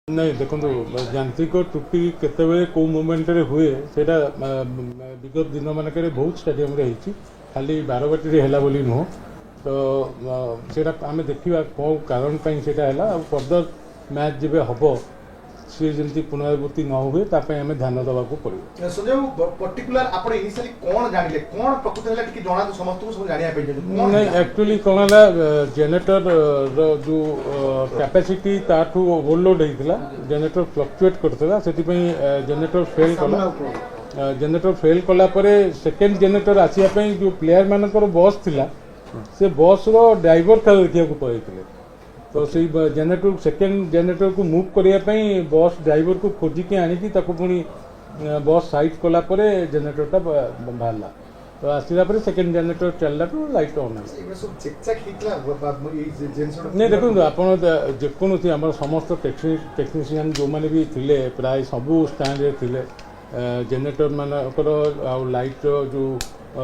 नहीं देखो यांत्रिक त्रुटि केतबे को मोमेंट रे हुए सेटा विगत दिन मानक बहुत स्टेडियम रे होती खाली बारवाटी रे हैला बोली नुह तो सेटा आम देखा कौन कारण सेटा फर्दर मैच जब हम सी जमी पुनरावृत्ति न हुए आम ध्यान देवाक पड़ो। संजय पर्टिकुलर आप इनिशियली कौन जानिले कौन प्रकृति है कि जना समस्त को सब जानिया पे नहीं एक्चुअली कौन है जनरेटर जो कैपेसिटी ताठू ओवरलोड होता जनरेटर फ्लक्चुएट करता से जनरेटर फेल कला जनरेटर फेल कला सेकेंड जनरेटर आसापी जो प्लेयर मानकर बस थिला से बस रो ड्राइवर खेल देखा पड़े तो से जनरेटर सेकेंड जनरेटर को मूव करने बस ड्राइवर को खोजिकी आनिकी पुणी बस साइड कलापर जनरेटरटा बाहर तो आसला सेकेंड जनरेटर चलला तो लाइट ऑन नहीं देखो आप जेकोसी आम समस्त टेक्नीशियन जो मैंने भी थे प्राय सबू स्टैंड थे जनरेटर मानकर लाइट जो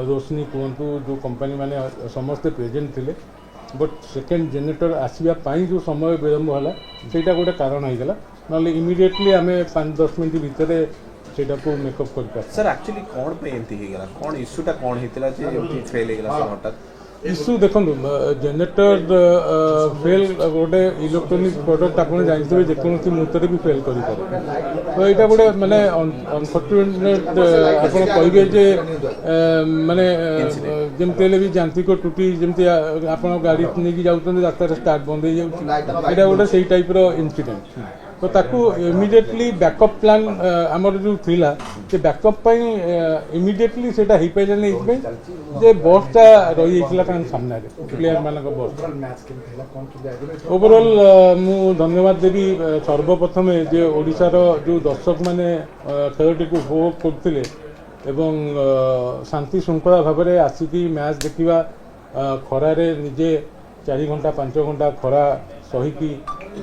रोशनी कहतु जो कंपनी माने समस्ते प्रेजेंट थे बट सेकेंड जनरेटर आसवाई जो समय विलम्ब है ସେଇଟା गोटे कारण होगा ना इमिडिएटली आम 5-10 मिनट भितर सेटा को मेकअप कर सर एक्चुअली कौन पे एमती हेगला कौन इश्यूटा कौन हेतला जे एमती फेल हेगला सर हटात इश्यू देखो जनरेटर फेल गोटे इलेक्ट्रोनिक प्रोडक्ट आप जानते जेकोसी मुहूर्त भी फेल कर तो यहाँ गोटे मानने अनफर्चुनेट आप कहे जे मानने जमी भी यांत्रिक त्रुटि जमी आप गाड़ी नहीं जाऊँ रास्तार स्टार्ट बंद हो जाए गोटे से टाइप इनसीडेंट तो ताकू इमिडिएटली बैकअप प्लान आमर जो थिला से बैकअप इमिडिएटली सेटा हो पारे जे बसटा रही जाता सामने प्लेयर मान बस ओवरऑल मु धन्यवाद देवी सर्वप्रथम जे ओडिशार जो दर्शक माने खेलटी को उपभोग करते एवं शांति श्रृंखला भाव में आसिकी मैच देखा खरारे निजे 4 घंटा 5 घंटा खरा सहीकी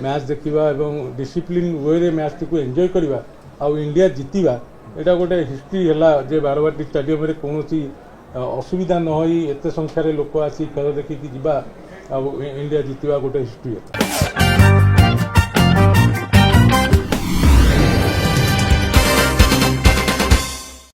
मैच देखा एवं डिसिप्लिन वे मैच को एंजॉय करवा आउ इंडिया जीतवा यहाँ गोटे हिस्ट्री है जे बारवाटी स्टेडियम में कौन असुविधा न होई एते संख्यार लोक आसी खेल देखिकी जीवा इंडिया जीतवा गोटे हिस्ट्री है।